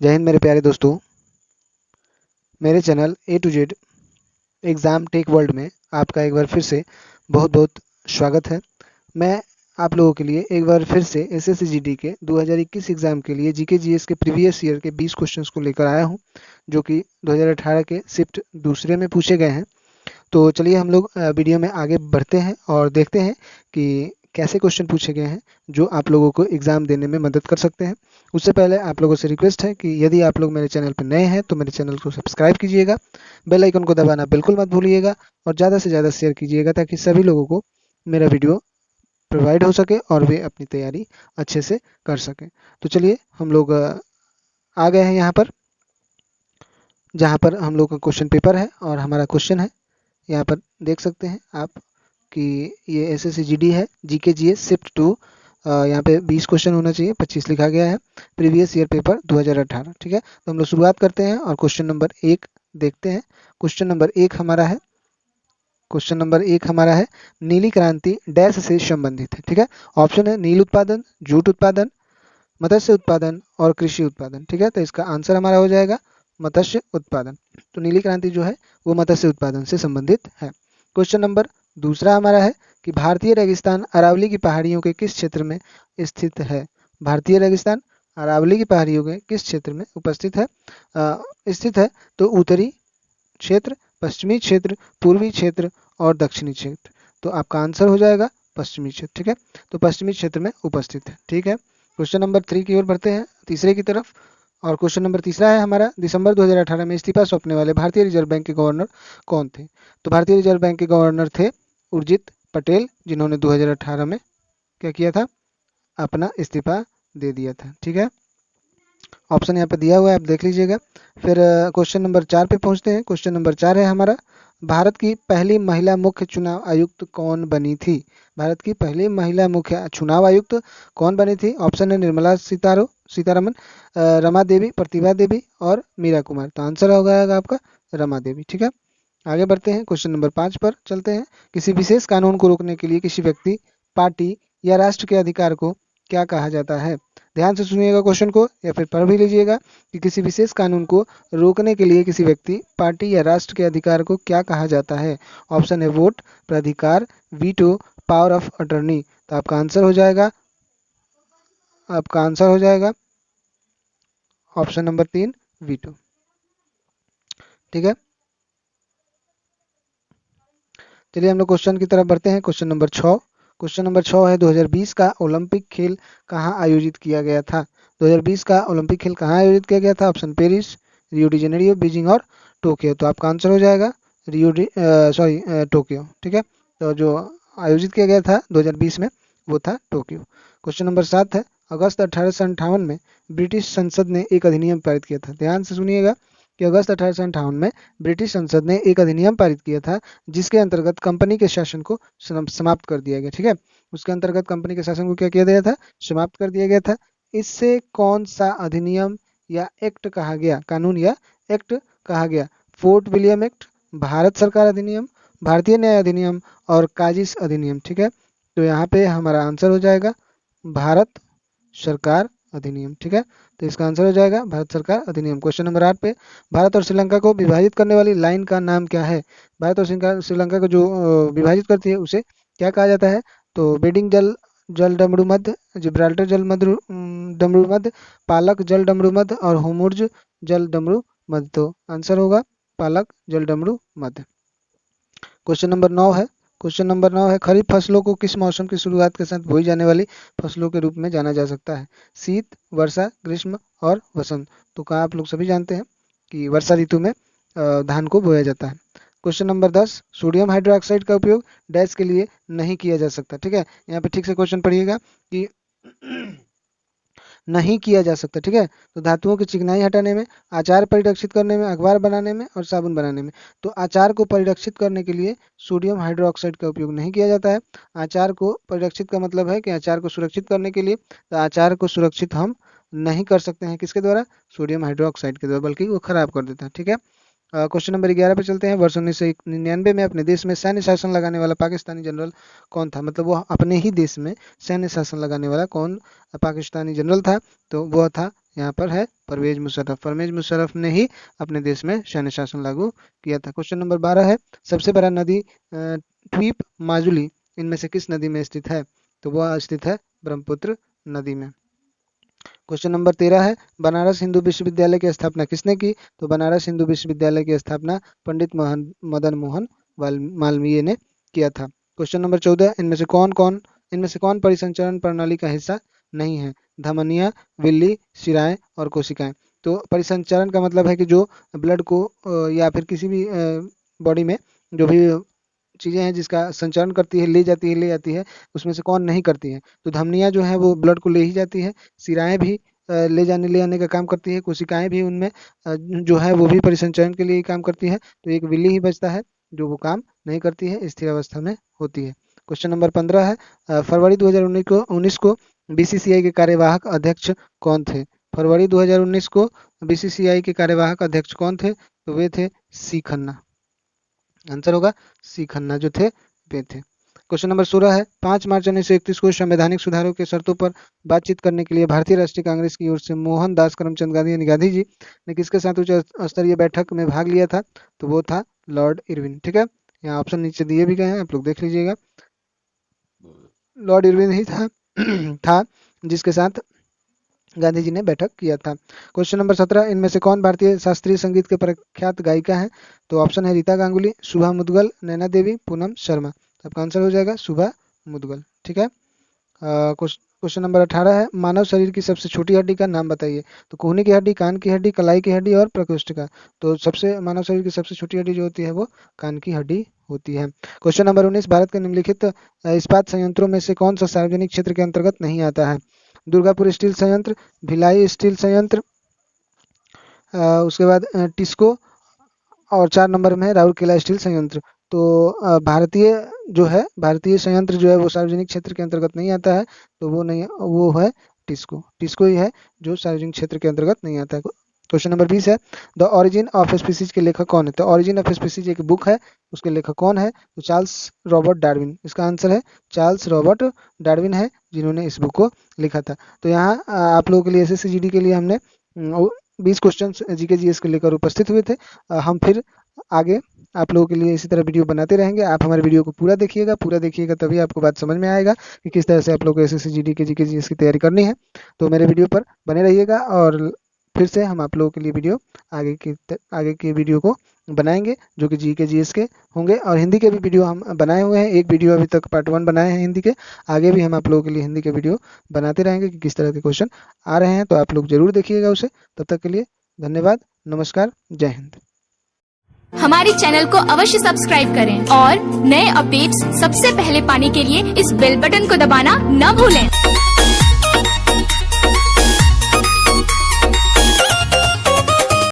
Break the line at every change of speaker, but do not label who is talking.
जय हिंद मेरे प्यारे दोस्तों। मेरे channel A to Z exam tech world में आपका एक बार फिर से बहुत बहुत स्वागत है। मैं आप लोगों के लिए एक बार फिर से एसएससी जीडी के 2021 एग्ज़ाम के लिए जीके जीएस के प्रीवियस ईयर के 20 क्वेश्चंस को लेकर आया हूं, जो कि 2018 के शिफ्ट दूसरे में पूछे गए हैं। तो चलिए हम लोग वीडियो में आगे बढ़ते हैं और देखते हैं कि कैसे क्वेश्चन पूछे गए हैं जो आप लोगों को एग्ज़ाम देने में मदद कर सकते हैं। उससे पहले आप लोगों से रिक्वेस्ट है कि यदि आप लोग मेरे चैनल पर नए हैं तो मेरे चैनल को सब्सक्राइब कीजिएगा, बेल आइकन को दबाना बिल्कुल मत भूलिएगा और ज़्यादा से ज़्यादा शेयर कीजिएगा ताकि सभी लोगों को मेरा वीडियो प्रोवाइड हो सके और वे अपनी तैयारी अच्छे से कर सकें। तो चलिए हम लोग आ गए हैं यहाँ पर, जहाँ पर हम लोग का क्वेश्चन पेपर है और हमारा क्वेश्चन है। यहाँ पर देख सकते हैं आप कि ये एसएससी जीडी है, जीके जीएस शिफ्ट 2। यहाँ पे 20 क्वेश्चन होना चाहिए, 25 लिखा गया है। Previous year paper 2018। ठीक है, तो हम लोग शुरुआत करते हैं और क्वेश्चन नंबर 1 देखते हैं। क्वेश्चन नंबर 1 हमारा है, नीली क्रांति डैश से संबंधित है। ठीक है, ऑप्शन है नील उत्पादन, जूट उत्पादन, मत्स्य उत्पादन और कृषि उत्पादन। ठीक है, तो इसका आंसर हमारा हो जाएगा मत्स्य उत्पादन। तो नीली क्रांति जो है वो मत्स्य उत्पादन से संबंधित है। क्वेश्चन नंबर दूसरा हमारा है कि भारतीय रेगिस्तान अरावली की पहाड़ियों के किस क्षेत्र में स्थित है। भारतीय रेगिस्तान अरावली की पहाड़ियों के किस क्षेत्र में उपस्थित है, स्थित है। तो उत्तरी क्षेत्र, पश्चिमी क्षेत्र, पूर्वी क्षेत्र और दक्षिणी क्षेत्र। तो आपका आंसर हो जाएगा पश्चिमी क्षेत्र। ठीक है, तो पश्चिमी क्षेत्र में उपस्थित है। ठीक है, क्वेश्चन नंबर 3 की ओर बढ़ते हैं, तीसरे की तरफ। और क्वेश्चन नंबर तीसरा है हमारा, दिसंबर 2018 में इस्तीफा सौंपने वाले भारतीय रिजर्व बैंक के गवर्नर कौन थे। तो भारतीय रिजर्व बैंक के गवर्नर थे उर्जित पटेल, जिन्होंने 2018 में क्या किया था, अपना इस्तीफा दे दिया था। ठीक है, ऑप्शन यहाँ पे दिया हुआ है, आप देख लीजिएगा। फिर क्वेश्चन नंबर 4 पे पहुंचते हैं। क्वेश्चन नंबर 4 है हमारा, भारत की पहली महिला मुख्य चुनाव आयुक्त कौन बनी थी। भारत की पहली महिला मुख्य चुनाव आयुक्त कौन बनी थी। ऑप्शन है निर्मला सीतारमन, रमा देवी, प्रतिभा देवी और मीरा कुमार। तो आंसर हो जाएगा आपका रमा देवी। ठीक है, आगे बढ़ते हैं, क्वेश्चन नंबर 5 पर चलते हैं। किसी विशेष कानून को रोकने के लिए किसी व्यक्ति, पार्टी या राष्ट्र के अधिकार को क्या कहा जाता है। ध्यान से सुनिएगा क्वेश्चन को या फिर पढ़ भी लीजिएगा कि किसी विशेष कानून को रोकने के लिए किसी व्यक्ति, पार्टी या राष्ट्र के अधिकार को क्या कहा जाता है। ऑप्शन है वोट, प्राधिकार, वीटो, पावर ऑफ अटर्नी। तो आपका आंसर हो जाएगा ऑप्शन नंबर 3, वीटो। ठीक है, चलिए हम लोग क्वेश्चन की तरफ बढ़ते हैं। क्वेश्चन नंबर 6, है 2020 का ओलंपिक खेल कहाँ आयोजित किया गया था। 2020 का ओलंपिक खेल कहाँ आयोजित किया गया था। Option Paris, Rio de Janeiro, Beijing और टोक्यो। तो आपका आंसर हो जाएगा टोक्यो। ठीक है, तो जो आयोजित किया गया था 2020 में वो था टोक्यो। क्वेश्चन नंबर 7 है, अगस्त 1858 में ब्रिटिश संसद ने एक अधिनियम पारित किया था। ध्यान से सुनिएगा कि अगस्त 1858 में ब्रिटिश संसद ने एक अधिनियम पारित किया था जिसके अंतर्गत कंपनी के शासन को समाप्त कर दिया गया। ठीक है, उसके अंतर्गत कंपनी के शासन को क्या किया गया था, समाप्त कर दिया गया था। इससे कौन सा अधिनियम या एक्ट कहा गया, कानून या एक्ट कहा गया। फोर्ट विलियम एक्ट, भारत सरकार अधिनियम, भारतीय न्याय अधिनियम और काजिस अधिनियम। ठीक है, तो यहाँ पे हमारा आंसर हो जाएगा भारत सरकार अधिनियम। ठीक है, तो इसका आंसर हो जाएगा भारत सरकार अधिनियम। क्वेश्चन नंबर 8 पे, भारत और श्रीलंका को विभाजित करने वाली लाइन का नाम क्या है। भारत और श्रीलंका को जो विभाजित करती है उसे क्या कहा जाता है। तो बेडिंग जल जल डमरू मध्य, जिब्राल्टर जल डमरू मध्य, पालक जल डमरू मध्य और होमुर्ज जल डमरू मध्य। तो आंसर होगा पालक जल डमरू मध्य। क्वेश्चन नंबर 9 है, खरीफ फसलों को किस मौसम की शुरुआत के साथ बोई जाने वाली फसलों के रूप में जाना जा सकता है। शीत, वर्षा, ग्रीष्म और वसंत। तो कहा आप लोग सभी जानते हैं कि वर्षा ऋतु में धान को बोया जाता है। क्वेश्चन नंबर 10, सोडियम हाइड्रोक्साइड का उपयोग डैश के लिए नहीं किया जा सकता। ठीक है, यहाँ पे ठीक से क्वेश्चन पढ़िएगा कि नहीं किया जा सकता। ठीक है, तो धातुओं की चिकनाई हटाने में, आचार परिरक्षित करने में, अखबार बनाने में और साबुन बनाने में। तो आचार को परिरक्षित करने के लिए सोडियम हाइड्रोक्साइड का उपयोग नहीं किया जाता है। आचार को परिरक्षित का मतलब है कि आचार को सुरक्षित करने के लिए, तो आचार को सुरक्षित हम नहीं कर सकते हैं किसके द्वारा, सोडियम हाइड्रोक्साइड के द्वारा, बल्कि वो खराब कर देता है। ठीक है, क्वेश्चन नंबर 11 पे चलते हैं। वर्ष 1999 में अपने देश में सैन्य शासन लगाने वाला पाकिस्तानी जनरल कौन था। मतलब वो अपने ही देश में सैन्य शासन लगाने वाला कौन पाकिस्तानी जनरल था। तो वह था यहाँ पर है परवेज मुशर्रफ। परवेज मुशर्रफ ने ही अपने देश में सैन्य शासन लागू किया था। क्वेश्चन नंबर 12 है, सबसे बड़ा नदी द्वीप माजुली इनमें से किस नदी में स्थित है? तो वह स्थित है ब्रह्मपुत्र नदी में। क्वेश्चन नंबर 13 है, बनारस हिंदू विश्वविद्यालय की स्थापना किसने की? तो बनारस हिंदू विश्वविद्यालय की स्थापना पंडित मदन मोहन मालवीय ने किया था। क्वेश्चन नंबर 14, इनमें से कौन परिसंचरण प्रणाली का हिस्सा नहीं है? धमनियां, विल्ली, शिराएं और कोशिकाएं। तो परिसंचरण का मतलब है कि जो ब्लड को या फिर किसी भी बॉडी में जो भी चीजें हैं जिसका संचरण करती है, ले जाती है, उसमें से कौन नहीं करती है? तो धमनियां जो है वो ब्लड को ले ही जाती है, शिराएं भी ले आने का काम करती है, कोशिकाएं भी उनमें जो है वो भी परिसंचरण के लिए ही काम करती है। तो एक विल्ली ही बचता है जो वो काम नहीं करती है, स्थिर अवस्था में होती है। क्वेश्चन नंबर 15 है, फरवरी 2019 को बीसीसीआई के कार्यवाहक अध्यक्ष कौन थे? फरवरी 2019 को बीसीसीआई के कार्यवाहक अध्यक्ष कौन थे? तो वे थे सी खन्ना। आंसर होगा सी खन्ना जो थे वे थे। क्वेश्चन नंबर 16 है, 5 मार्च 1931 को संवैधानिक सुधारों के शर्तों पर बातचीत करने के लिए भारतीय राष्ट्रीय कांग्रेस की ओर से मोहनदास करमचंद गांधी यानी गांधी जी ने किसके साथ उच्च स्तरीय बैठक में भाग लिया था? तो वो था लॉर्ड इरविन। ठीक है, यहाँ ऑप्शन नीचे दिए भी गए हैं, आप लोग देख लीजिएगा। लॉर्ड इरविन ही था जिसके साथ गांधी जी ने बैठक किया था। क्वेश्चन नंबर 17, इनमें से कौन भारतीय शास्त्रीय संगीत के प्रख्यात गायिका हैं? तो ऑप्शन है रीता गांगुली, शुभा मुदगल, नैना देवी, पूनम शर्मा। आपका आंसर हो जाएगा शुभा मुदगल। ठीक है, क्वेश्चन नंबर 18 है, मानव शरीर की सबसे छोटी हड्डी का नाम बताइए? तो कोहनी की हड्डी, कान की हड्डी, कलाई की हड्डी और प्रकोष्ठिका। तो मानव शरीर की सबसे छोटी हड्डी जो होती है वो कान की हड्डी होती है। क्वेश्चन नंबर 19, भारत के निम्नलिखित इस्पात संयंत्रों में से कौन सा सार्वजनिक क्षेत्र के अंतर्गत नहीं आता है? दुर्गापुर स्टील संयंत्र, भिलाई स्टील संयंत्र, उसके बाद टिस्को, और 4 नंबर में है राउरकेला स्टील संयंत्र। तो भारतीय संयंत्र जो है वो सार्वजनिक क्षेत्र के अंतर्गत नहीं आता है, तो वो है टिस्को ही है जो सार्वजनिक क्षेत्र के अंतर्गत नहीं आता है। क्वेश्चन नंबर 20 है, द ओरिजिन ऑफ स्पीसीज के लेखक कौन है? तो ओरिजिन ऑफ स्पीसीज एक बुक है, उसके लेखक कौन है? तो चार्ल्स रॉबर्ट डार्विन। इसका आंसर है चार्ल्स रॉबर्ट डार्विन है जिन्होंने इस बुक को लिखा था। तो यहाँ आप लोगों के लिए SSC के लिए हमने 20 क्वेश्चन जीके जीएस को लेकर उपस्थित हुए थे। हम फिर आगे आप लोगों के लिए इसी तरह वीडियो बनाते रहेंगे। आप हमारे वीडियो को पूरा देखिएगा तभी आपको बात समझ में आएगा कि किस तरह से आप लोग को SSC जीके जीएस की तैयारी करनी है। तो मेरे वीडियो पर बने रहिएगा और फिर से हम आप लोगों के लिए वीडियो आगे के वीडियो को बनाएंगे जो कि जीके जीएस के होंगे। और हिंदी के भी वीडियो हम बनाए हुए हैं, एक वीडियो अभी तक पार्ट 1 बनाए हैं हिंदी के, आगे भी हम आप लोगों के लिए हिंदी के वीडियो बनाते रहेंगे कि किस तरह के क्वेश्चन आ रहे हैं। तो आप लोग जरूर देखिएगा उसे। तब तक के लिए धन्यवाद, नमस्कार, जय हिंद।
हमारे चैनल को अवश्य सब्सक्राइब करें और नए अपडेट्स सबसे पहले पाने के लिए इस बेल बटन को दबाना न भूलें।